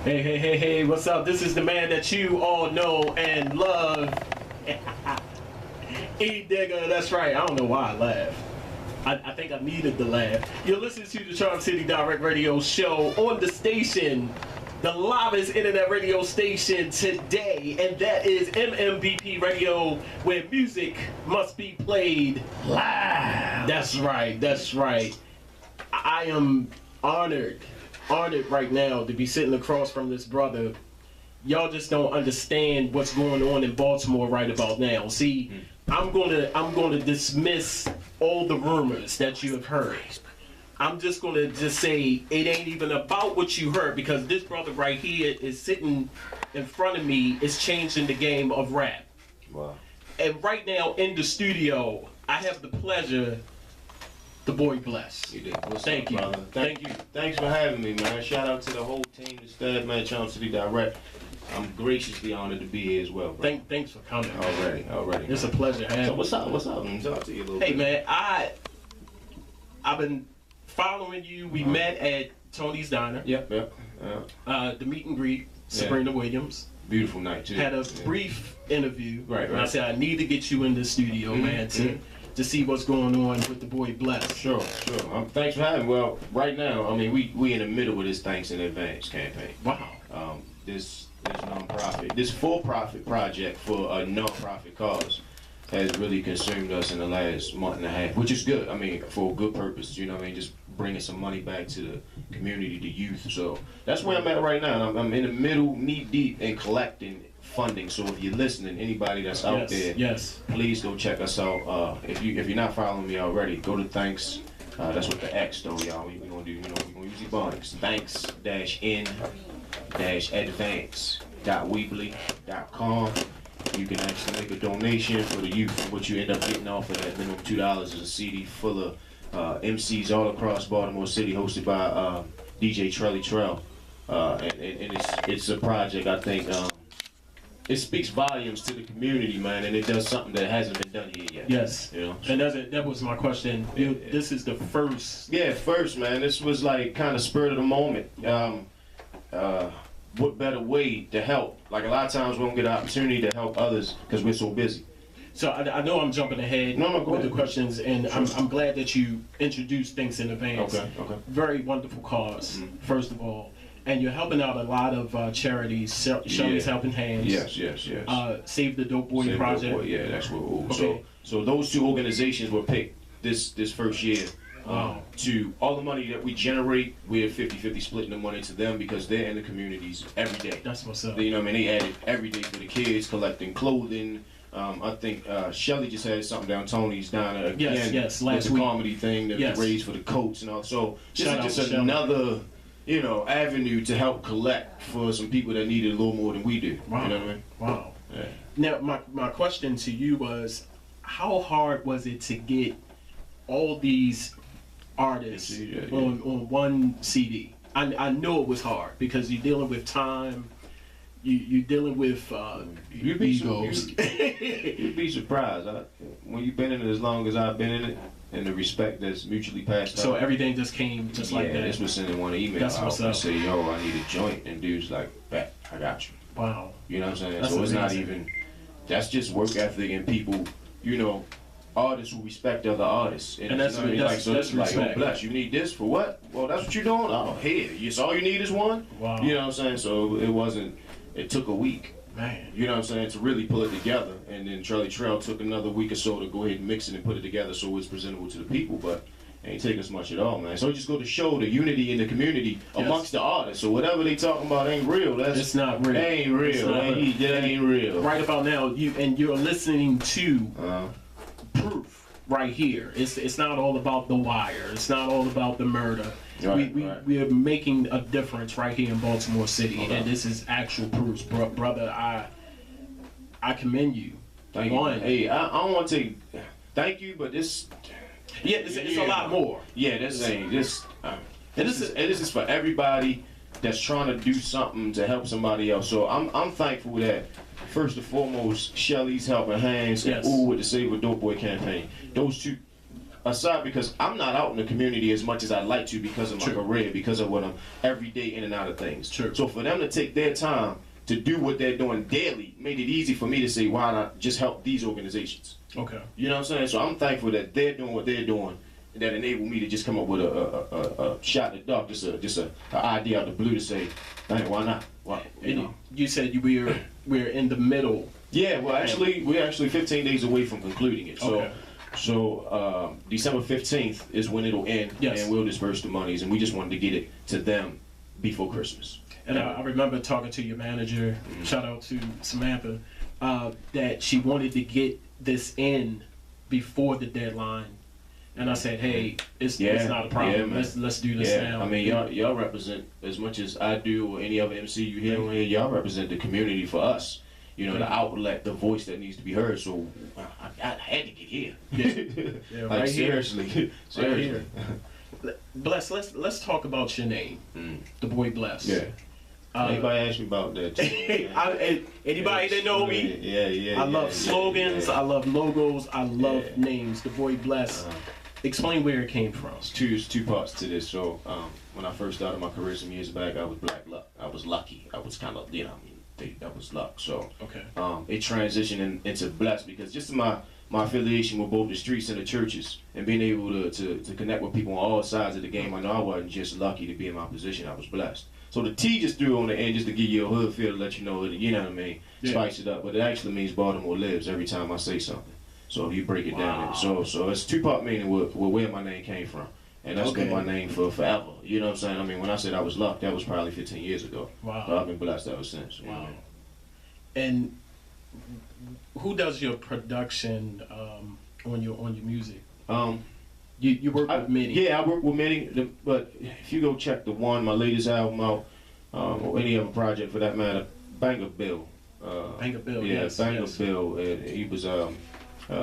Hey, hey, hey, hey, what's up? This is the man that you all know and love. Edigga, that's right. I don't know why I laughed. I think I needed the laugh. You're listening to the Charm City Direct Radio Show on the station, the livest internet radio station today, and that is MMBP Radio, where music must be played live. That's right, that's right. I am honored right now to be sitting across from this brother. Y'all just don't understand what's going on in Baltimore right about now. See, I'm gonna dismiss all the rumors that you have heard. I'm just gonna say it ain't even about what you heard, because this brother right here is sitting in front of me is changing the game of rap. Wow. And right now in the studio, I have the pleasure, the Boy Blesst. You did. What's Thank up, you. brother? Thank you. Thanks for having me, man. Shout out to the whole team, the staff, man, Charm City Direct. I'm graciously honored to be here as well, bro. Thanks for coming. Already. It's a pleasure having So you. what's up? Let me talk to you a little bit. Hey man, I've been following you. We met at Tony's Diner. Yep. The meet and greet, Sabrina Williams. Beautiful night, too. Had a brief interview. Right. And I said, I need to get you in the studio, man, to see what's going on with the Boy Blesst. Sure. Thanks for having me. Well, right now, I mean, we in the middle of this Thanks in Advance campaign. Wow. This nonprofit, this for-profit project for a nonprofit cause has really consumed us in the last month and a half, which is good. I mean, for a good purpose, you know what I mean? Just bringing some money back to the community, the youth. So that's where I'm at right now. I'm in the middle, knee deep in collecting funding. So if you're listening, anybody that's out there, please go check us out. If you're not following me already, go to Thanks. That's what the X though, y'all. We gonna do, we're gonna use the bonics. Thanks-in-advance.weebly.com. You can actually make a donation for the youth. What you end up getting off of that minimum $2 is a CD full of MCs all across Baltimore City, hosted by DJ Trell. And it's a project, I think, it speaks volumes to the community, man, and it does something that hasn't been done here yet. Yes. You know? And that was my question. This is the first. Yeah, first, man. This was like kind of spur of the moment. What better way to help? Like a lot of times we don't get an opportunity to help others because we're so busy. So I know I'm jumping ahead go with ahead. the questions, and I'm glad that you introduced Things in Advance. Okay. Very wonderful cause, first of all. And you're helping out a lot of charities. Shelley's Helping Hands. Yes. Save the Dope Boy Project. Dope Boy. Yeah, that's what. Okay. So those two organizations were picked this first year. Wow. To all the money that we generate, we're 50-50 splitting the money to them because they're in the communities every day. That's what's up. You know what I mean? They added every day for the kids, collecting clothing. I think Shelly just had something down Tony's Diner again. Yes, with last the week. comedy thing that raised for the coats and all. So this Shout is out just to another, avenue to help collect for some people that need it a little more than we do. Wow. You know what I mean? Wow. Yeah. Now, my question to you was, how hard was it to get all these artists on one CD? I know it was hard because you're dealing with time. You're dealing with You'd be egos. You'd be surprised when you've been in it as long as I've been in it, and the respect that's mutually passed So out. everything just came just like that. This was sending one email That's what's out and up. say, yo, I need a joint, and dude's like, bet, I got you. Wow. You know what I'm saying? That's so it's not amazing. even, that's just work ethic and people, artists who respect other artists. And that's like, so that's it's like, oh, respect. bless, you need this for what? Well, that's what you're doing? Oh, here, all you need is one? Wow. You know what I'm saying? So it took a week. Man. You know what I'm saying, to really pull it together. And then Charlie Trell took another week or so to go ahead and mix it and put it together so it's presentable to the people, but it ain't take us much at all, man. So it just go to show the unity in the community amongst the artists. So whatever they talking about ain't real. It's not real. That ain't real. That ain't real. Right about now, you're listening to proof right here. It's not all about the wire. It's not all about the murder. Right. We are making a difference right here in Baltimore City, and this is actual proofs, brother. I commend you. Thank you. Hey, I don't want to thank you, but this. Yeah, it's a lot more. Yeah, this is for everybody that's trying to do something to help somebody else. So I'm thankful that first and foremost, Shelly's Helping Hands and with the Save a Dope Boy campaign. Those two aside because I'm not out in the community as much as I'd like to because of my career, because of what I'm every day in and out of things. True. So for them to take their time to do what they're doing daily made it easy for me to say, why not just help these organizations? Okay. You know what I'm saying? So I'm thankful that they're doing what they're doing, and that enabled me to just come up with a shot in the dark, just an idea out of the blue to say, hey, why not? Why, you know? You said we're in the middle. Yeah, well, actually, we're actually 15 days away from concluding it. So, Okay. so December 15th is when it'll end, Yes. and we'll disperse the monies, and we just wanted to get it to them before Christmas. And I remember talking to your manager, shout out to Samantha, that she wanted to get this in before the deadline. And I said, hey, it's not a problem. Let's do this now. I mean, y'all represent, as much as I do or any other MC you hear on here, y'all represent the community for us. You know, the outlet, the voice that needs to be heard. So I had to get here. Yeah, like, right seriously. here. Seriously. Right here. Bless, let's talk about your name, the Boy Blesst. Yeah. Anybody asked me about that too. Anybody that know me, yeah. I love slogans, yeah. I love logos, I love names. The Boy Blesst. Explain where it came from. There's two parts to this. So when I first started my career some years back, I was black luck. I was lucky. I was kind of, that was luck. So okay. It transitioned into blessed because just my affiliation with both the streets and the churches and being able to connect with people on all sides of the game, I know I wasn't just lucky to be in my position. I was blessed. So the T just threw on the end just to give you a hood feel to let you know, you know what I mean, spice it up. But it actually means Baltimore lives every time I say something. So if you break it down, so it's two-part meaning with where my name came from. And that's been my name for forever. You know what I'm saying? I mean, when I said I was lucky, that was probably 15 years ago. Wow. But I've been blessed ever since. Wow. And who does your production on your music? You work with many. Yeah, I work with many. But if you go check the One, my latest album out, or any other project for that matter, Banger Bill. Banger Bill, yeah, yes. Banger Bill. He was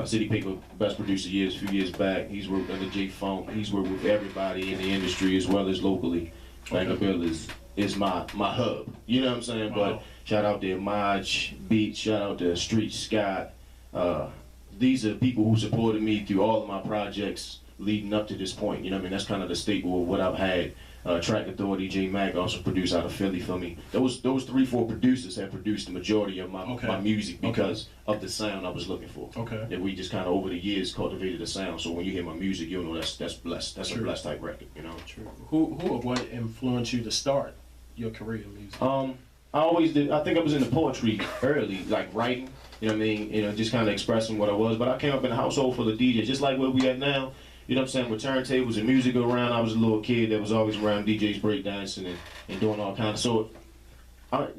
City Paper Best Producer a few years back. He's worked under J Funk. He's worked with everybody in the industry as well as locally. Banger Bill is my hub. You know what I'm saying? Wow. But shout out to Maj Beat. Shout out to Street Scott. These are people who supported me through all of my projects leading up to this point. You know what I mean? That's kind of the staple of what I've had. Track Authority, J Mac also produced out of Philly for me. Those 3-4 producers have produced the majority of my music because of the sound I was looking for. Okay. That we just kind of over the years cultivated the sound. So when you hear my music, you'll know that's blessed. That's a blessed type record. You know. True. Who or what influenced you to start your career in music? I always did. I think I was into poetry early, like writing. You know what I mean? You know, just kind of expressing what I was. But I came up in a household full of DJs, just like where we at now. You know what I'm saying? With turntables and music around, I was a little kid that was always around DJs breakdancing and doing all kinds. So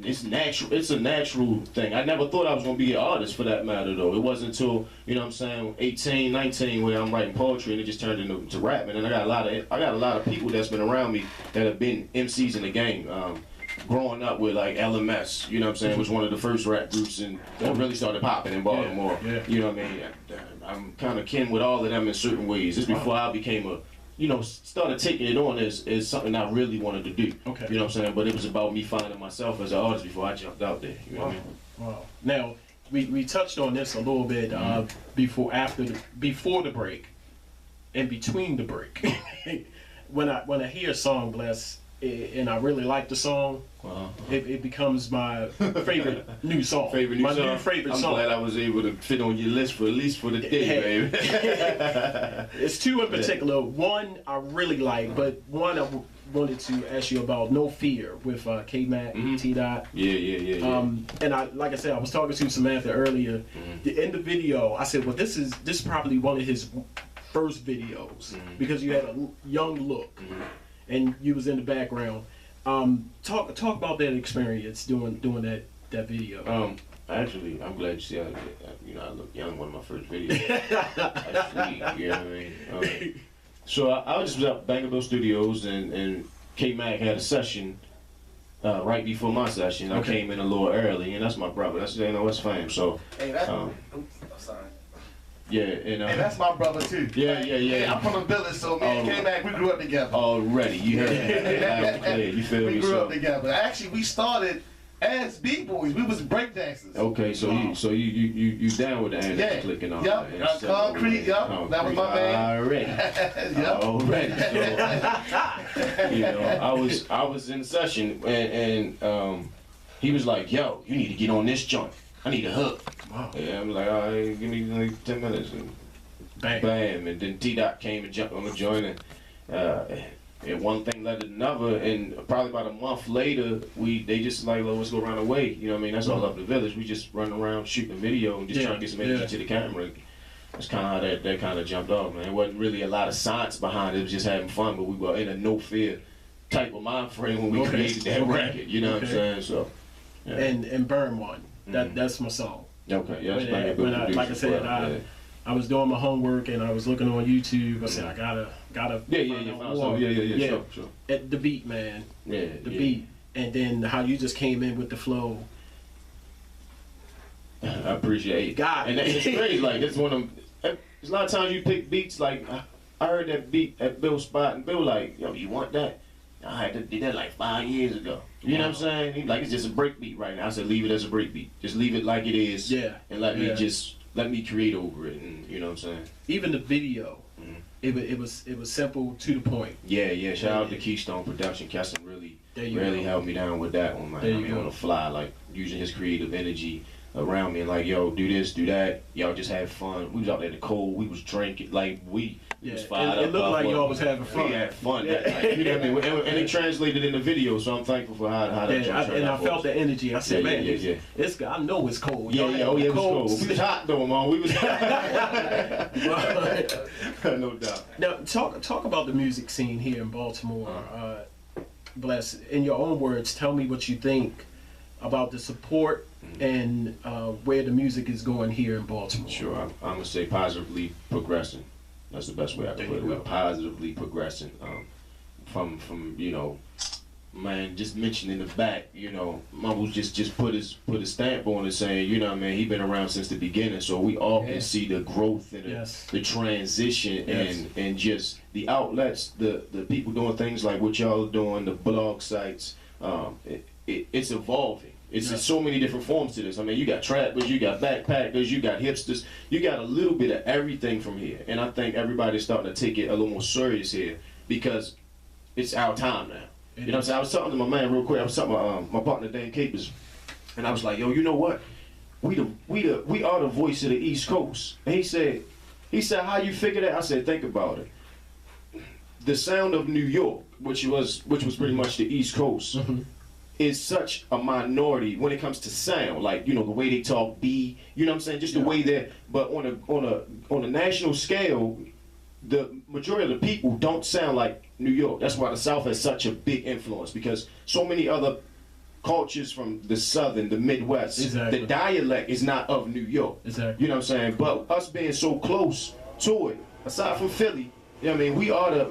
it's natural. It's a natural thing. I never thought I was going to be an artist for that matter, though. It wasn't until, you know what I'm saying, 18, 19, where I'm writing poetry and it just turned into rapping. And I got a lot of people that's been around me that have been MCs in the game. Growing up with like LMS, you know what I'm saying, was one of the first rap groups and that really started popping in Baltimore. Yeah. You know what I mean? I'm kind of kin with all of them in certain ways. This before I became started taking it on as something I really wanted to do. Okay. You know what I'm saying? But it was about me finding myself as an artist before I jumped out there. You know what I mean? Wow. Now, we touched on this a little bit before the break and between the break. when I hear a song, Bless, and I really like the song, it becomes my favorite new song. New song. I'm glad I was able to fit on your list for at least for the day, baby. It's two in particular. One I really like, but one I wanted to ask you about, No Fear, with K-Mac, T-Dot. Yeah. And like I said, I was talking to Samantha earlier. In the video, I said, well, this is probably one of his first videos because you had a young look. And you was in the background. Talk about that experience doing that video. Actually, I'm glad you see I look young. One of my first videos. That's sweet. You know what I mean? So I was just at Banger Bill Studios and K-Mac had a session right before my session. I came in a little early, and that's my brother. That's that's fame. So hey, that's sorry. Yeah, and that's my brother too. Yeah. I'm from the village, so me and K-Mac, we grew up together. Already, you heard that. You feel me? We grew up together. Actually, we started As B-boys, we was breakdancers. Okay, so you down with the annex clicking on? Yep. Concrete. Yep. That was my man. Already. Yep. Already. So, you know, I was in session and he was like, "Yo, you need to get on this joint. I need a hook." Wow. Yeah, I'm like, "All right, give me like 10 minutes." And bam. And then T-Dot came and jumped on the joint and one thing led to another, and probably about a month later, they just like, let's go around the way. You know what I mean? That's all up the village. We just run around shooting video and just trying to get some energy to the camera. That's kind of how that kind of jumped off, man. It wasn't really a lot of science behind it. It was just having fun, but we were in a no fear type of mind frame when we created that record. You know what I'm saying? So. Yeah. And Burn One. That's my song. Okay, yeah. Like I said, I was doing my homework and I was looking on YouTube. I said I gotta. Sure. At the beat, man. Yeah. The beat, and then how you just came in with the flow. I appreciate it. And it's crazy. Like it's one of them. There's a lot of times you pick beats. Like I heard that beat at Bill's spot, and Bill like, "Yo, you want that?" I had to do that like 5 years ago. You know what I'm saying? He like, it's just a break beat right now. I said, leave it as a break beat. Just leave it like it is. Yeah. And let me create over it. And you know what I'm saying? Even the video, it was simple to the point. Yeah. Shout out to Keystone Production. Keston really held me down with that one, man. I mean, on the fly, like using his creative energy around me and like, yo, do this, do that. Y'all just have fun. We was out there in the cold. We was drinking. Like we was fired up. It looked like y'all was having fun. We had fun. Like, you know what I mean? And it translated in the video, so I'm thankful for how that turned out. And I felt the energy. I said, man, it's I know it's cold. It was cold. We was hot though, man. We was no doubt. Now, talk about the music scene here in Baltimore. Bless, in your own words, tell me what you think about the support and where the music is going here in Baltimore. Sure, I'm gonna say positively progressing. That's the best way I can put it. We're positively progressing. From you know, man, just mentioning the back, you know, Mumbles just put his stamp on it, saying, you know what I mean, he been around since the beginning, so we all can see the growth and the transition and just the outlets, the people doing things like what y'all are doing, the blog sites. It's evolving. It's so many different forms to this. I mean, you got trappers, you got backpackers, you got hipsters, you got a little bit of everything from here. And I think everybody's starting to take it a little more serious here because it's our time now. You know what I'm saying? I was talking to my man real quick. I was talking to my partner Dan Capers, and I was like, yo, you know what? We are the voice of the East Coast. And he said, how you figure that? I said, think about it. The sound of New York, which was pretty much the East Coast. Is such a minority when it comes to sound, like, you know, the way they talk, you know what I'm saying, just the way that, but on a national scale, the majority of the people don't sound like New York. That's why the South has such a big influence, because so many other cultures from the Southern, the Midwest, the dialect is not of New York. You know what I'm saying? But us being so close to it, aside from Philly, you know what I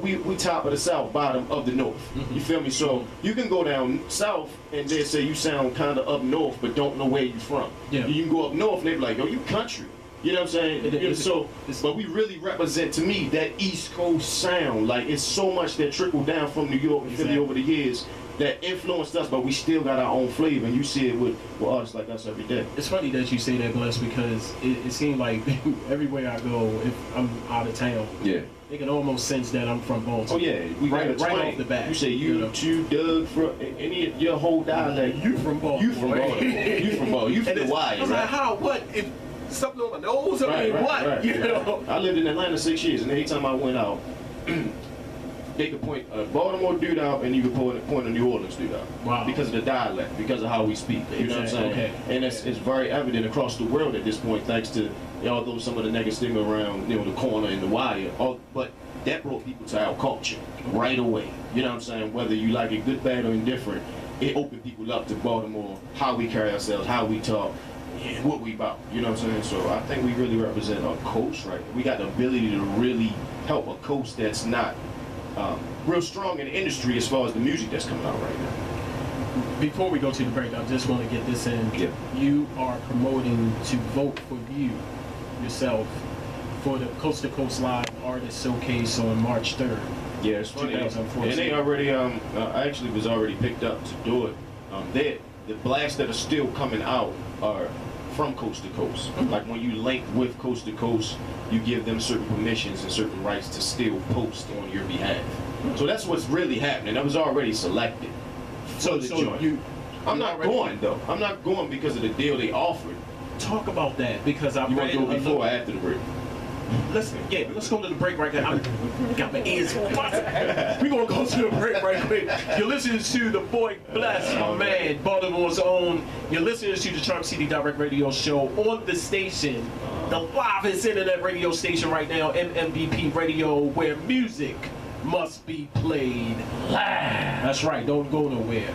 mean, we top of the South, bottom of the North. You feel me? So you can go down South and they say you sound kind of up north, but don't know where you from. You can go up north and they be like, yo, you country. You know what I'm saying? But we really represent, to me, that East Coast sound. Like, it's so much that trickled down from New York and Philly over the years that influenced us, but we still got our own flavor, and you see it with artists like us every day. It's funny that you say that, Bless, because it seems like everywhere I go, if I'm out of town, they can almost sense that I'm from Baltimore. Oh yeah, we right off the bat. You say you Doug, from any of your whole dialect. You from Baltimore. You from Baltimore. You from Baltimore. You from the wire, I was like, how? What? If something on my nose? I mean, what? Right. You know? I lived in Atlanta 6 years, and every time I went out, they could point a Baltimore dude out, and you could point a New Orleans dude out. Wow. Because of the dialect, because of how we speak. You know what I'm saying? And it's very evident across the world at this point, thanks to, although some of the negative stigma around, you know, the corner and the wire, but that brought people to our culture right away. You know what I'm saying? Whether you like it good, bad, or indifferent, it opened people up to Baltimore, how we carry ourselves, how we talk, and what we about. You know what I'm saying? So I think we really represent a coast, right? We got the ability to really help a coast that's not real strong in the industry as far as the music that's coming out right now. Before we go to the break, I just want to get this in. You are promoting to vote for you yourself for the Coast to Coast Live Artist Showcase on March 3rd. Yeah, it's funny. And they already, I actually was already picked up to do it. the blasts that are still coming out are from coast to coast. Like when you link with coast to coast, you give them certain permissions and certain rights to still post on your behalf. So that's what's really happening. That was already selected. So I'm not going though. I'm not going because of the deal they offered. talk about that because I You want read to go before or after the break? Let's go to the break right now. I got my ears busted. We're gonna go to the break right quick. You're listening to the Boy Blesst, my man, Baltimore's own. You're listening to the Charm City Direct Radio Show on the station, the livest internet radio station right now, MMBP Radio, where music must be played live. That's right, don't go nowhere.